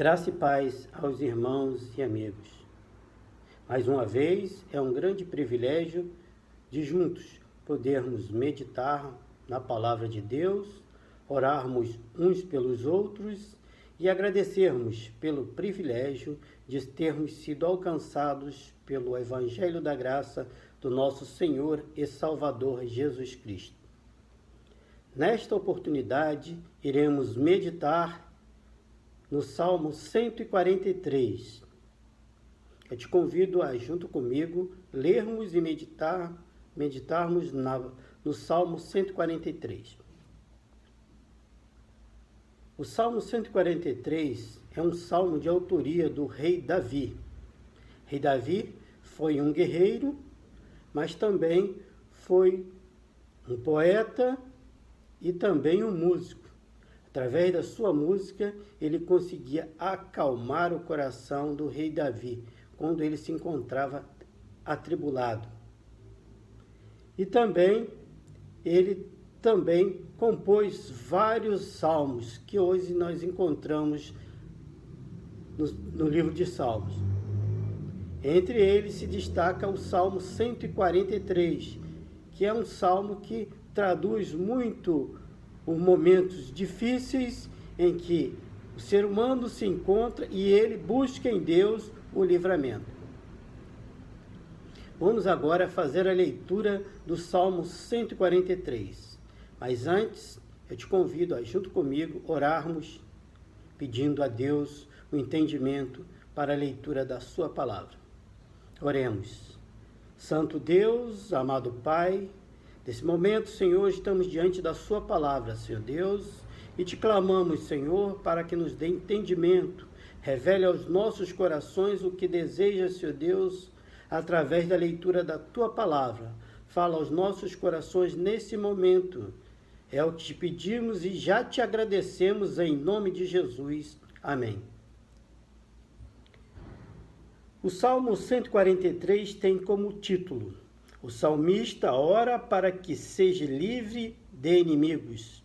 Graça e paz aos irmãos e amigos. Mais uma vez, é um grande privilégio de juntos podermos meditar na palavra de Deus, orarmos uns pelos outros e agradecermos pelo privilégio de termos sido alcançados pelo Evangelho da Graça do nosso Senhor e Salvador Jesus Cristo. Nesta oportunidade, iremos meditar no Salmo 143. Eu te convido a, junto comigo, lermos e meditarmos no Salmo 143. O Salmo 143 é um salmo de autoria do rei Davi. Rei Davi foi um guerreiro, mas também foi um poeta e também um músico. Através da sua música, ele conseguia acalmar o coração do rei Davi, quando ele se encontrava atribulado. E também, ele compôs vários salmos, que hoje nós encontramos no livro de Salmos. Entre eles se destaca o Salmo 143, que é um salmo que traduz muito os momentos difíceis em que o ser humano se encontra e ele busca em Deus o livramento. Vamos agora fazer a leitura do Salmo 143. Mas antes, eu te convido a, junto comigo, orarmos, pedindo a Deus o entendimento para a leitura da sua palavra. Oremos. Santo Deus, amado Pai, nesse momento, Senhor, estamos diante da sua palavra, Senhor Deus, e te clamamos, Senhor, para que nos dê entendimento, revele aos nossos corações o que deseja, Senhor Deus, através da leitura da tua palavra. Fala aos nossos corações nesse momento. É o que te pedimos e já te agradecemos em nome de Jesus. Amém. O Salmo 143 tem como título: o salmista ora para que seja livre de inimigos.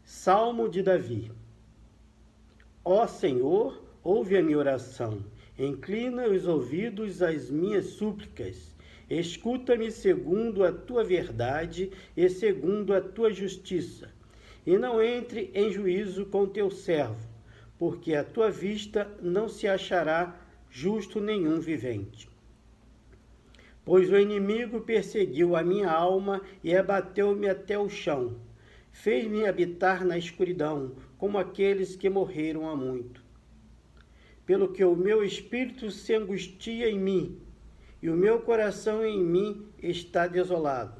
Salmo de Davi. Ó Senhor, ouve a minha oração, inclina os ouvidos às minhas súplicas. Escuta-me segundo a tua verdade e segundo a tua justiça. E não entre em juízo com teu servo, porque à tua vista não se achará justo nenhum vivente. Pois o inimigo perseguiu a minha alma e abateu-me até o chão. Fez-me habitar na escuridão, como aqueles que morreram há muito. Pelo que o meu espírito se angustia em mim, e o meu coração em mim está desolado.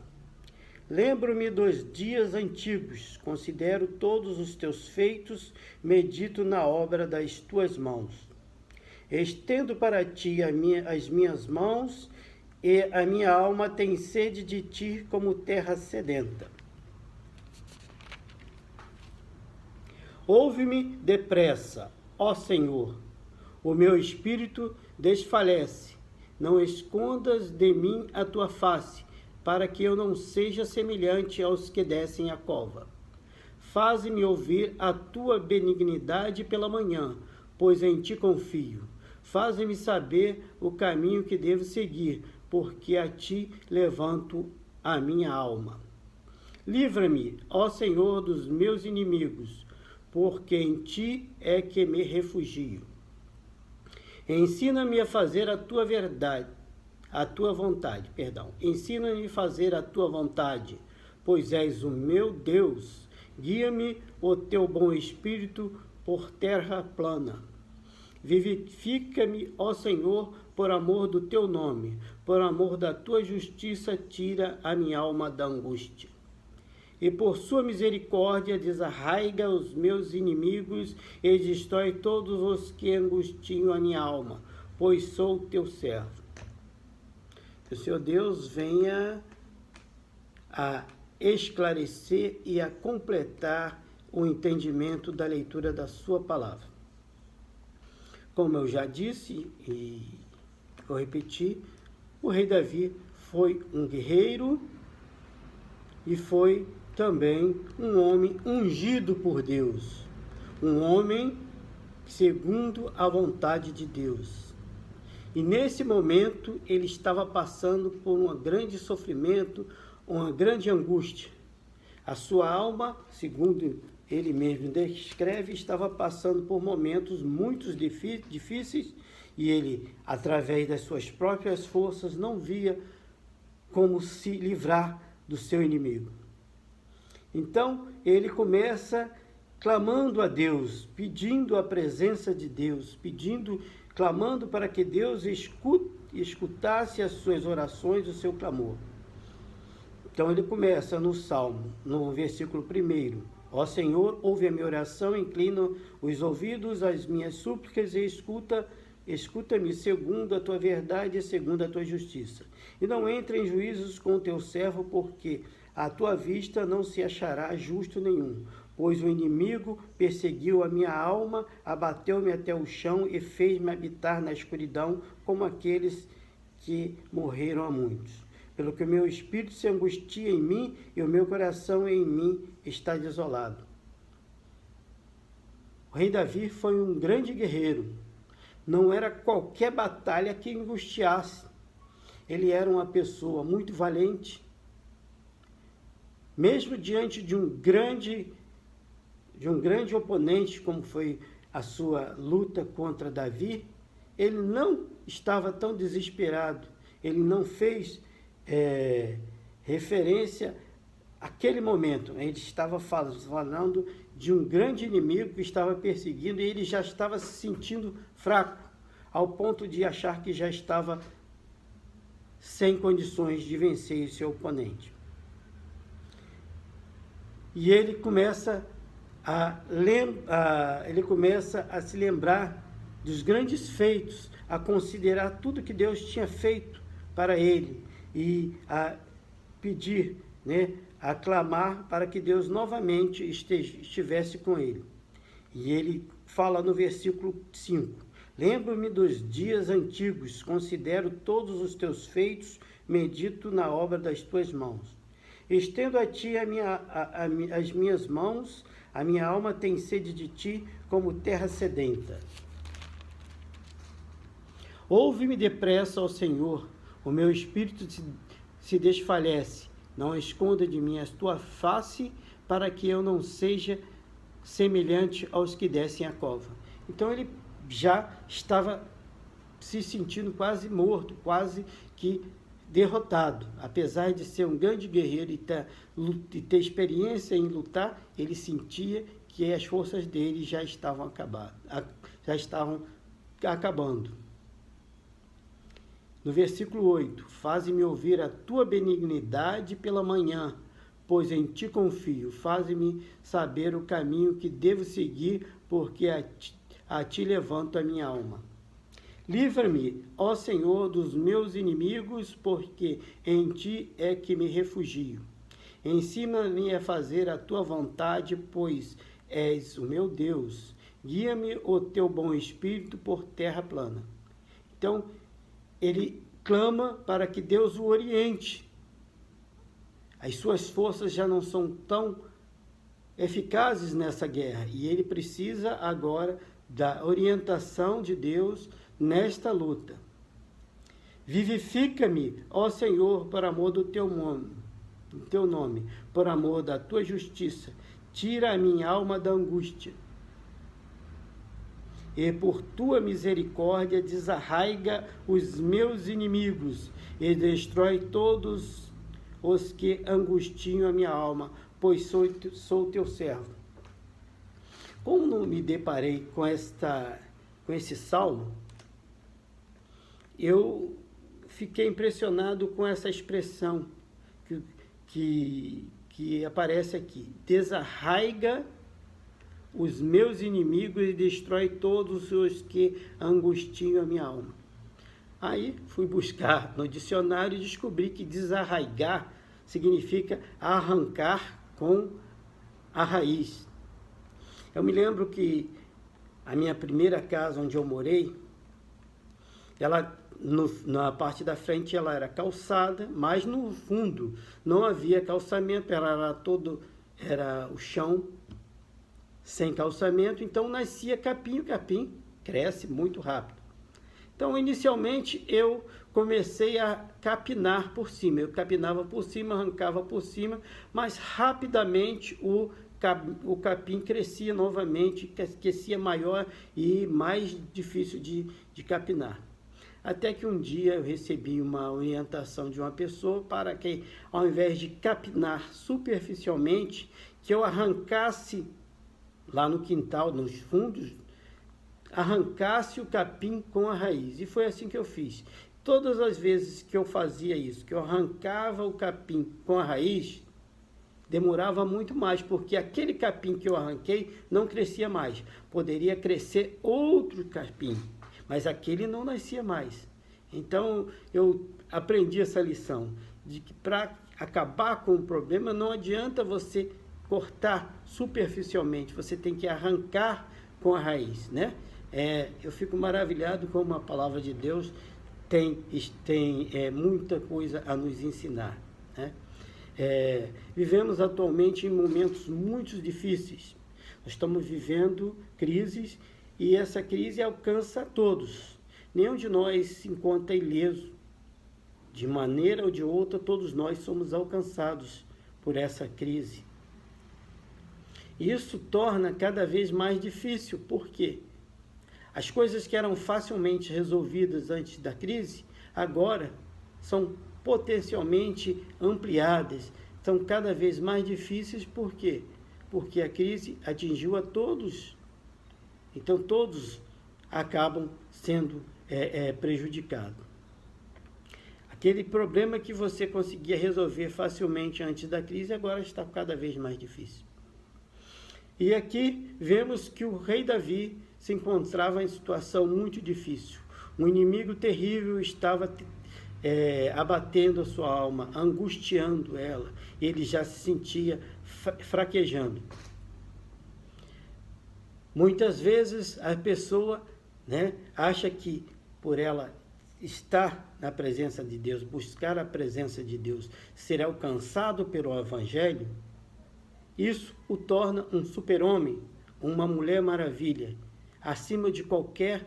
Lembro-me dos dias antigos, considero todos os teus feitos, medito na obra das tuas mãos. Estendo para ti as minhas mãos, e a minha alma tem sede de ti como terra sedenta. Ouve-me depressa, ó Senhor, o meu espírito desfalece. Não escondas de mim a tua face, para que eu não seja semelhante aos que descem a cova. Faze-me ouvir a tua benignidade pela manhã, pois em ti confio. Faze-me saber o caminho que devo seguir, porque a ti levanto a minha alma. Livra-me, ó Senhor, dos meus inimigos, porque em ti é que me refugio. Ensina-me a fazer a tua vontade. Ensina-me a fazer a tua vontade, pois és o meu Deus. Guia-me o teu bom espírito por terra plana. Vivifica-me, ó Senhor, por amor do teu nome, por amor da tua justiça, tira a minha alma da angústia. E por sua misericórdia desarraiga os meus inimigos e destrói todos os que angustiam a minha alma, pois sou teu servo. Que o Senhor Deus venha a esclarecer e a completar o entendimento da leitura da sua palavra. Como eu já disse e vou repetir, o rei Davi foi um guerreiro e foi também um homem ungido por Deus. um homem segundo a vontade de Deus. E nesse momento ele estava passando por um grande sofrimento, uma grande angústia. A sua alma, segundo ele mesmo descreve, estava passando por momentos muito difíceis e ele, através das suas próprias forças, não via como se livrar do seu inimigo. Então ele começa clamando a Deus, pedindo a presença de Deus, clamando para que Deus escutasse as suas orações, o seu clamor. Então ele começa no Salmo, no versículo 1: Ó Senhor, ouve a minha oração, inclina os ouvidos às minhas súplicas e escuta-me segundo a tua verdade e segundo a tua justiça. E não entre em juízos com o teu servo, porque à tua vista não se achará justo nenhum. Pois o inimigo perseguiu a minha alma, abateu-me até o chão e fez-me habitar na escuridão, como aqueles que morreram há muitos. Pelo que o meu espírito se angustia em mim e o meu coração em mim está desolado. O rei Davi foi um grande guerreiro. Não era qualquer batalha que angustiasse. Ele era uma pessoa muito valente. Mesmo diante de um grande oponente, como foi a sua luta contra Davi, ele não estava tão desesperado. Ele não fez referência àquele momento. Ele estava falando de um grande inimigo que estava perseguindo e ele já estava se sentindo fraco, ao ponto de achar que já estava sem condições de vencer o seu oponente. E ele começa a se lembrar dos grandes feitos, a considerar tudo que Deus tinha feito para ele e a pedir, a clamar para que Deus novamente estivesse com ele. E ele fala no versículo 5: Lembro-me dos dias antigos, considero todos os teus feitos, medito na obra das tuas mãos. Estendo a ti as minhas mãos, a minha alma tem sede de ti, como terra sedenta. Ouve-me depressa, ó Senhor, o meu espírito se desfalece. Não esconda de mim a tua face, para que eu não seja semelhante aos que descem a cova. Então ele já estava se sentindo quase morto, quase que derrotado. Apesar de ser um grande guerreiro e ter experiência em lutar, ele sentia que as forças dele já estavam acabando. No versículo 8: Faze-me ouvir a tua benignidade pela manhã, pois em ti confio. Faze-me saber o caminho que devo seguir, porque a ti levanto a minha alma. Livra-me, ó Senhor, dos meus inimigos, porque em ti é que me refugio. Ensina-me a fazer a tua vontade, pois és o meu Deus. Guia-me o teu bom espírito por terra plana. Então, ele clama para que Deus o oriente. As suas forças já não são tão eficazes nessa guerra e ele precisa agora da orientação de Deus nesta luta. Vivifica-me, ó Senhor, por amor do teu nome, por amor da tua justiça. Tira a minha alma da angústia. E por tua misericórdia desarraiga os meus inimigos e destrói todos os que angustiam a minha alma, pois sou teu servo. Como me deparei com esse salmo, eu fiquei impressionado com essa expressão que aparece aqui: desarraiga os meus inimigos e destrói todos os que angustiam a minha alma. Aí fui buscar no dicionário e descobri que desarraigar significa arrancar com a raiz. Eu me lembro que a minha primeira casa onde eu morei, ela na parte da frente ela era calçada, mas no fundo não havia calçamento, era o chão sem calçamento, então nascia capim. O capim cresce muito rápido. Então, inicialmente, eu comecei a capinar por cima. Eu capinava por cima, arrancava por cima, mas rapidamente o capim crescia novamente, crescia maior e mais difícil de capinar. Até que um dia eu recebi uma orientação de uma pessoa para que, ao invés de capinar superficialmente, que eu arrancasse lá no quintal, nos fundos, arrancasse o capim com a raiz. E foi assim que eu fiz. Todas as vezes que eu fazia isso, que eu arrancava o capim com a raiz, demorava muito mais, porque aquele capim que eu arranquei não crescia mais. Poderia crescer outro capim, mas aquele não nascia mais. Então, eu aprendi essa lição, de que para acabar com o problema, não adianta você cortar superficialmente, você tem que arrancar com a raiz, né? Eu fico maravilhado como a palavra de Deus tem muita coisa a nos ensinar, né? Vivemos atualmente em momentos muito difíceis. Nós estamos vivendo crises e essa crise alcança a todos. Nenhum de nós se encontra ileso. De maneira ou de outra, todos nós somos alcançados por essa crise. Isso torna cada vez mais difícil, porque as coisas que eram facilmente resolvidas antes da crise, agora são potencialmente ampliadas, são cada vez mais difíceis. Por quê? Porque a crise atingiu a todos. Então, todos acabam sendo prejudicados. Aquele problema que você conseguia resolver facilmente antes da crise, agora está cada vez mais difícil. E aqui vemos que o rei Davi se encontrava em situação muito difícil. Um inimigo terrível estava abatendo a sua alma, angustiando ela. Ele já se sentia fraquejando. Muitas vezes a pessoa, acha que por ela estar na presença de Deus, buscar a presença de Deus, ser alcançado pelo Evangelho, isso o torna um super-homem, uma mulher maravilha, acima de qualquer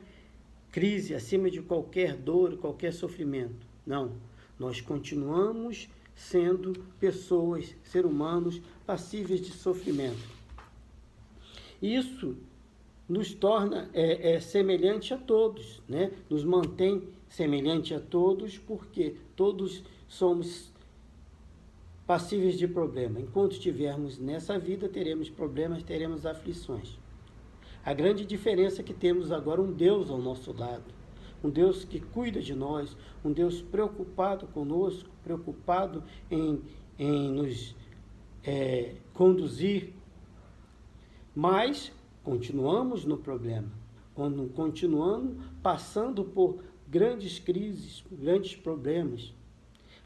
crise, acima de qualquer dor, qualquer sofrimento. Não, nós continuamos sendo pessoas, seres humanos, passíveis de sofrimento. Isso nos torna semelhante a todos, né? Nos mantém semelhante a todos, porque todos somos passíveis de problema. Enquanto estivermos nessa vida, teremos problemas, teremos aflições. A grande diferença é que temos agora um Deus ao nosso lado, um Deus que cuida de nós, um Deus preocupado conosco, preocupado em nos conduzir, mas continuamos no problema, continuamos passando por grandes crises, grandes problemas.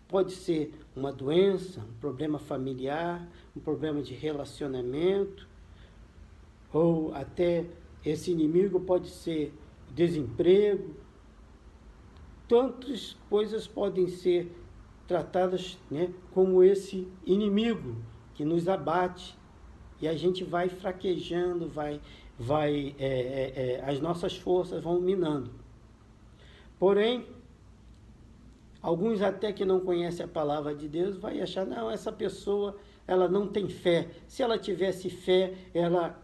Pode ser uma doença, um problema familiar, um problema de relacionamento, ou até esse inimigo pode ser desemprego. Tantas coisas podem ser tratadas, como esse inimigo que nos abate. E a gente vai fraquejando, as nossas forças vão minando. Porém, alguns até que não conhecem a palavra de Deus, vai achar, não, essa pessoa, ela não tem fé. Se ela tivesse fé, ela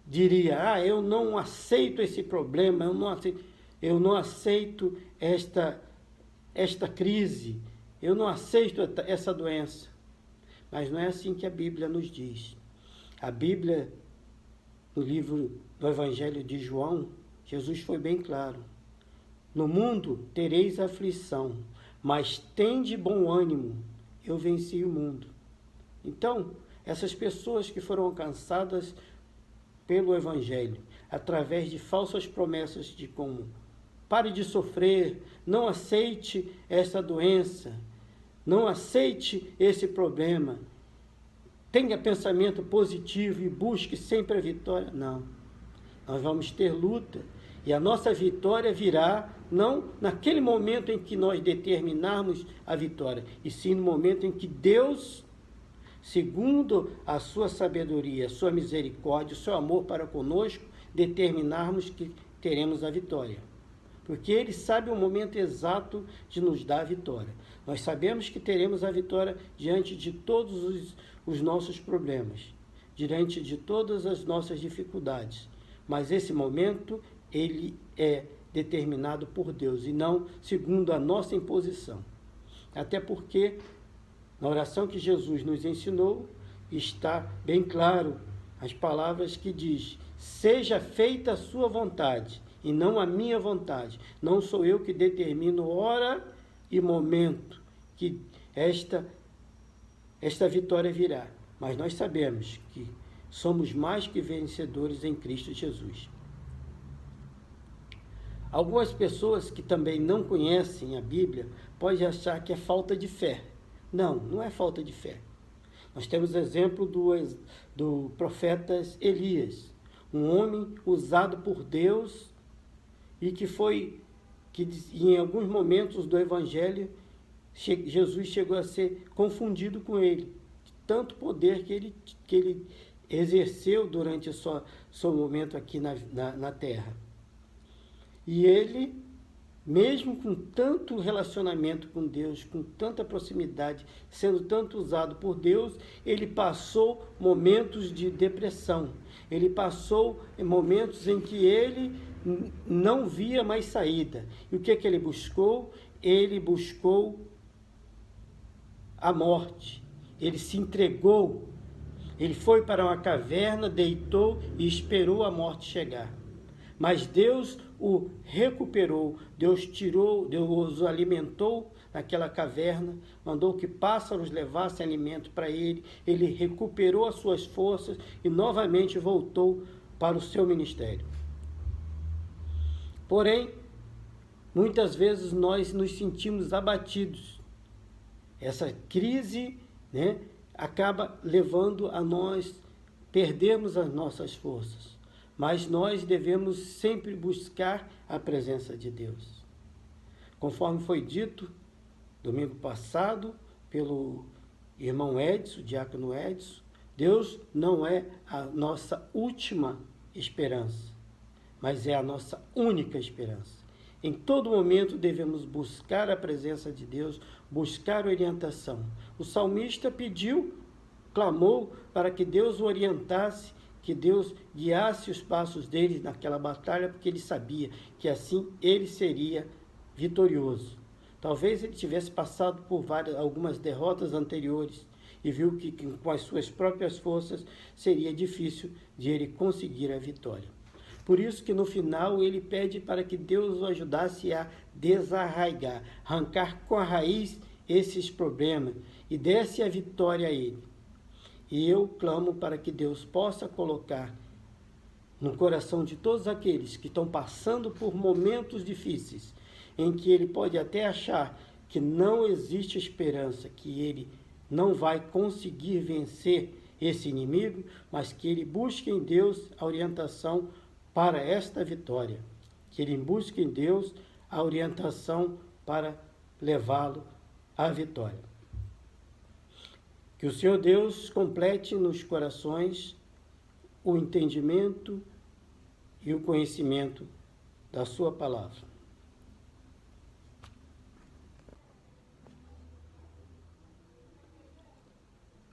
diria, eu não aceito esse problema, eu não aceito esta crise, eu não aceito essa doença. Mas não é assim que a Bíblia nos diz. A Bíblia, no livro do Evangelho de João, Jesus foi bem claro. No mundo tereis aflição, mas tende bom ânimo, eu venci o mundo. Então, essas pessoas que foram alcançadas pelo Evangelho, através de falsas promessas de como pare de sofrer, não aceite essa doença, não aceite esse problema, tenha pensamento positivo e busque sempre a vitória. Não, nós vamos ter luta e a nossa vitória virá não naquele momento em que nós determinarmos a vitória, e sim no momento em que Deus segundo a sua sabedoria, a sua misericórdia, o seu amor para conosco, determinarmos que teremos a vitória. Porque Ele sabe o momento exato de nos dar a vitória. Nós sabemos que teremos a vitória diante de todos os nossos problemas, diante de todas as nossas dificuldades. Mas esse momento, ele é determinado por Deus e não segundo a nossa imposição. Até porque, na oração que Jesus nos ensinou, está bem claro as palavras que diz: seja feita a sua vontade e não a minha vontade. Não sou eu que determino hora e momento que esta vitória virá. Mas nós sabemos que somos mais que vencedores em Cristo Jesus. Algumas pessoas que também não conhecem a Bíblia podem achar que é falta de fé. Não, não é falta de fé. Nós temos o exemplo do profeta Elias, um homem usado por Deus e que em alguns momentos do Evangelho, Jesus chegou a ser confundido com ele, de tanto poder que ele exerceu durante o seu momento aqui na terra. E ele, mesmo com tanto relacionamento com Deus, com tanta proximidade, sendo tanto usado por Deus, ele passou momentos de depressão. Ele passou momentos em que ele não via mais saída. E o que ele buscou? Ele buscou a morte. Ele se entregou. Ele foi para uma caverna, deitou e esperou a morte chegar. Mas Deus o recuperou, Deus o alimentou naquela caverna, mandou que pássaros levassem alimento para ele, ele recuperou as suas forças e novamente voltou para o seu ministério. Porém, muitas vezes nós nos sentimos abatidos. Essa crise, acaba levando a nós perdermos as nossas forças. Mas nós devemos sempre buscar a presença de Deus. Conforme foi dito domingo passado pelo irmão Edson, o diácono Edson, Deus não é a nossa última esperança, mas é a nossa única esperança. Em todo momento devemos buscar a presença de Deus, buscar orientação. O salmista clamou para que Deus o orientasse, que Deus guiasse os passos dele naquela batalha, porque ele sabia que assim ele seria vitorioso. Talvez ele tivesse passado por algumas derrotas anteriores e viu que com as suas próprias forças seria difícil de ele conseguir a vitória. Por isso que no final ele pede para que Deus o ajudasse a desarraigar, arrancar com a raiz esses problemas e desse a vitória a ele. E eu clamo para que Deus possa colocar no coração de todos aqueles que estão passando por momentos difíceis, em que ele pode até achar que não existe esperança, que ele não vai conseguir vencer esse inimigo, mas que ele busque em Deus a orientação para esta vitória, que ele busque em Deus a orientação para levá-lo à vitória. Que o Senhor Deus complete nos corações o entendimento e o conhecimento da sua palavra.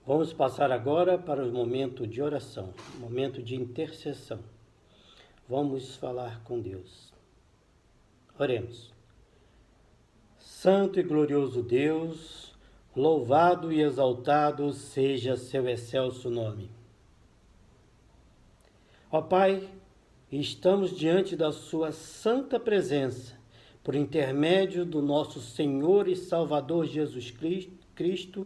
Vamos passar agora para o momento de oração, momento de intercessão. Vamos falar com Deus. Oremos. Santo e glorioso Deus, louvado e exaltado seja seu excelso nome. Ó Pai, estamos diante da sua santa presença, por intermédio do nosso Senhor e Salvador Jesus Cristo,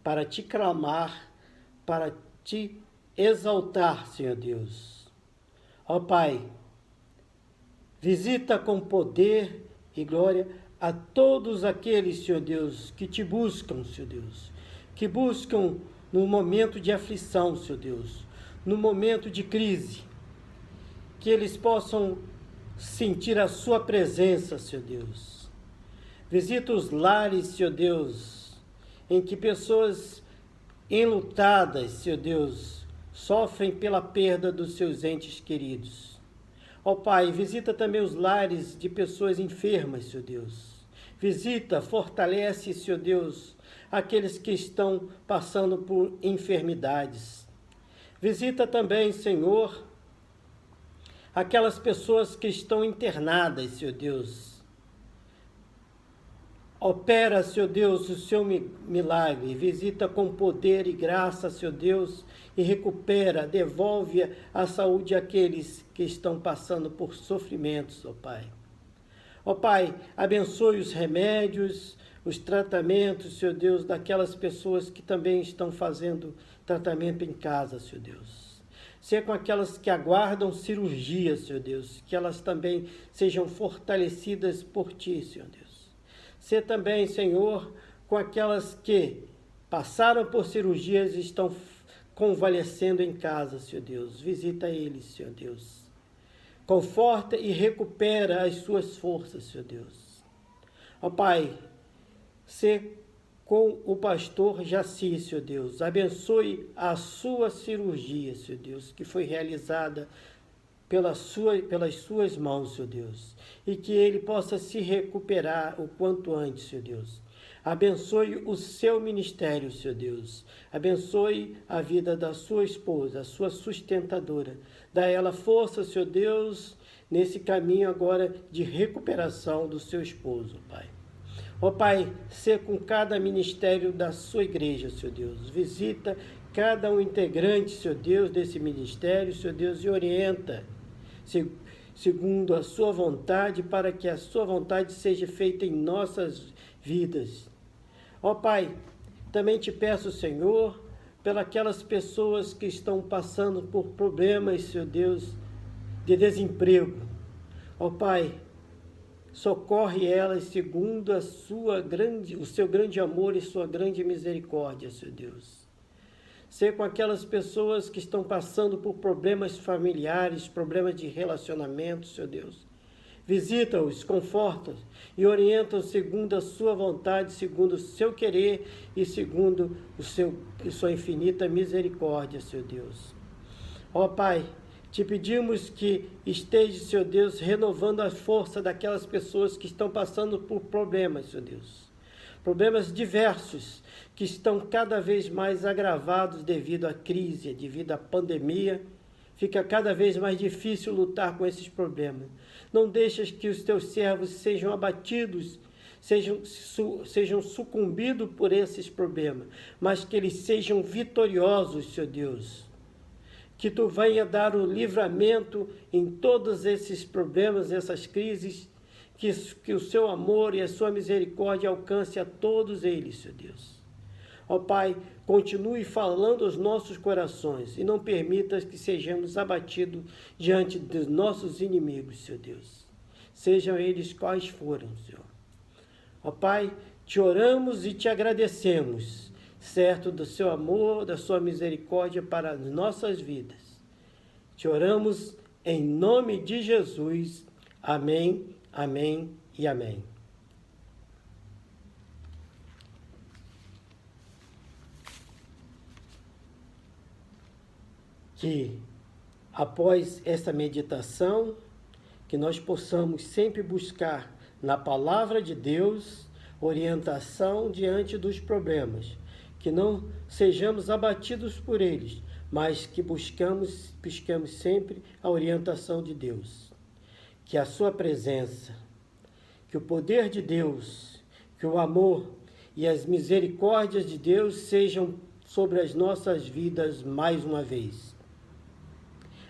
para te clamar, para te exaltar, Senhor Deus. Ó Pai, visita com poder e glória a todos aqueles, Senhor Deus, que te buscam, Senhor Deus, que buscam no momento de aflição, Senhor Deus, no momento de crise, que eles possam sentir a sua presença, Senhor Deus. Visita os lares, Senhor Deus, em que pessoas enlutadas, Senhor Deus, sofrem pela perda dos seus entes queridos. Ó Pai, visita também os lares de pessoas enfermas, Senhor Deus. Visita, fortalece, Senhor Deus, aqueles que estão passando por enfermidades. Visita também, Senhor, aquelas pessoas que estão internadas, Senhor Deus. Opera, Senhor Deus, o seu milagre. Visita com poder e graça, Senhor Deus, e recupera, devolve a saúde àqueles que estão passando por sofrimentos, ó Pai. Ó Pai, abençoe os remédios, os tratamentos, Senhor Deus, daquelas pessoas que também estão fazendo tratamento em casa, Senhor Deus. Seja com aquelas que aguardam cirurgia, Senhor Deus, que elas também sejam fortalecidas por Ti, Senhor Deus. Seja também, Senhor, com aquelas que passaram por cirurgias e estão convalescendo em casa, Senhor Deus. Visita eles, Senhor Deus. Conforta e recupera as suas forças, Senhor Deus. Ó Pai, seja com o pastor Jaci, Senhor Deus. Abençoe a sua cirurgia, Senhor Deus, que foi realizada pelas suas mãos, Senhor Deus. E que ele possa se recuperar o quanto antes, Senhor Deus. Abençoe o seu ministério, Senhor Deus. Abençoe a vida da sua esposa, a sua sustentadora. Dá ela força, Senhor Deus, nesse caminho agora de recuperação do seu esposo, Pai. Ó Pai, seja com cada ministério da sua igreja, Senhor Deus. Visita cada um integrante, Senhor Deus, desse ministério, Senhor Deus, e orienta, segundo a sua vontade, para que a sua vontade seja feita em nossas vidas. Ó Pai, também te peço, Senhor, pelas pessoas que estão passando por problemas, Senhor Deus, de desemprego. Ó Pai, socorre elas segundo o seu grande amor e sua grande misericórdia, Senhor Deus. Seja com aquelas pessoas que estão passando por problemas familiares, problemas de relacionamento, Senhor Deus. Visita-os, conforta-os e orienta-os segundo a sua vontade, segundo o seu querer e segundo sua infinita misericórdia, Senhor Deus. Ó Pai, te pedimos que esteja, Senhor Deus, renovando a força daquelas pessoas que estão passando por problemas, Senhor Deus. Problemas diversos que estão cada vez mais agravados devido à crise, devido à pandemia. Fica cada vez mais difícil lutar com esses problemas. Não deixas que os teus servos sejam abatidos, sejam sucumbidos por esses problemas, mas que eles sejam vitoriosos, Senhor Deus. Que tu venha dar o livramento em todos esses problemas, essas crises, que o seu amor e a sua misericórdia alcance a todos eles, Senhor Deus. Ó Pai, continue falando aos nossos corações e não permitas que sejamos abatidos diante dos nossos inimigos, Senhor Deus. Sejam eles quais forem, Senhor. Ó Pai, te oramos e te agradecemos, certo do seu amor, da sua misericórdia para as nossas vidas. Te oramos em nome de Jesus. Amém, amém e amém. Que após essa meditação, que nós possamos sempre buscar na palavra de Deus orientação diante dos problemas, que não sejamos abatidos por eles, mas que buscamos sempre a orientação de Deus. Que a sua presença, que o poder de Deus, que o amor e as misericórdias de Deus sejam sobre as nossas vidas mais uma vez.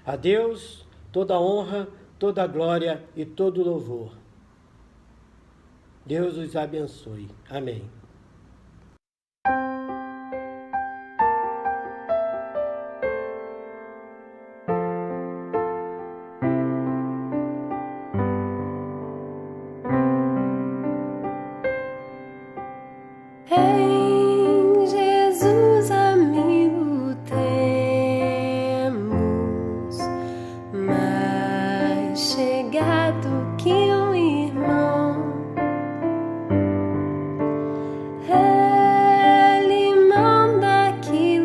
A Deus toda honra, toda glória e todo louvor. Deus os abençoe. Amém. Em Jesus, amigo, temos mais chegado que um irmão. Ele manda que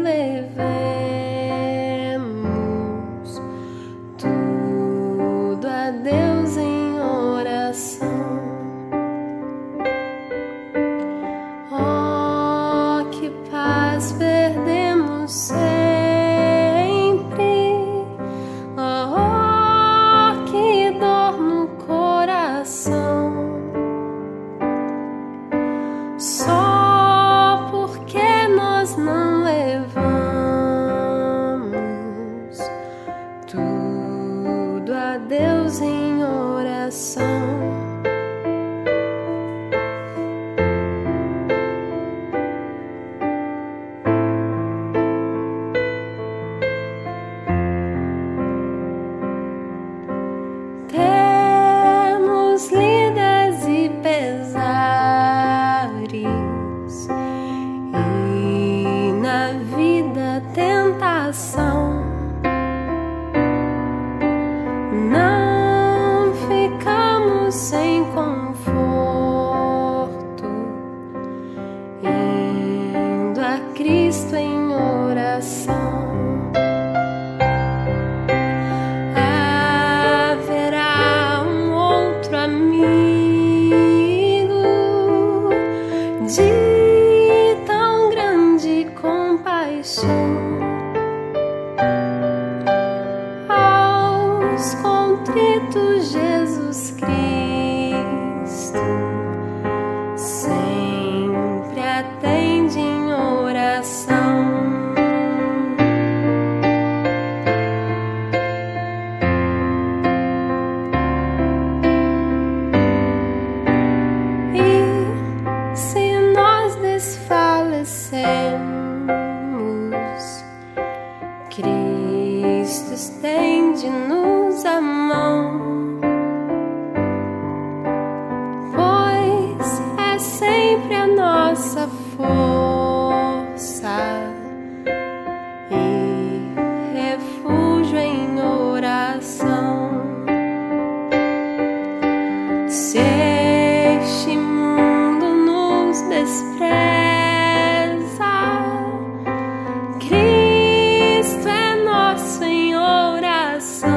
só porque nós não levamos tudo a Deus em oração. Temos lidas e pesares, e na vida tentação. Não ficamos sem conforto, indo a Cristo em oração. Haverá um outro amigo de tão grande compaixão. Aos contritos Jesus Cristo sempre atende em oração. E se nós desfalecemos, Cristo estende-nos a mão, pois é sempre a nossa força e refúgio em oração. Se este mundo nos despreza, Cristo é nosso em oração.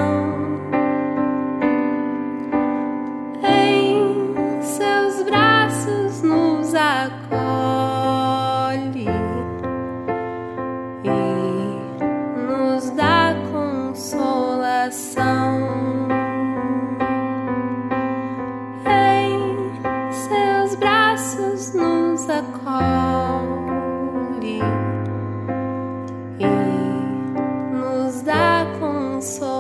Em seus braços nos acolhe e nos dá consolação. Em seus braços nos acolhe e nos dá consolação.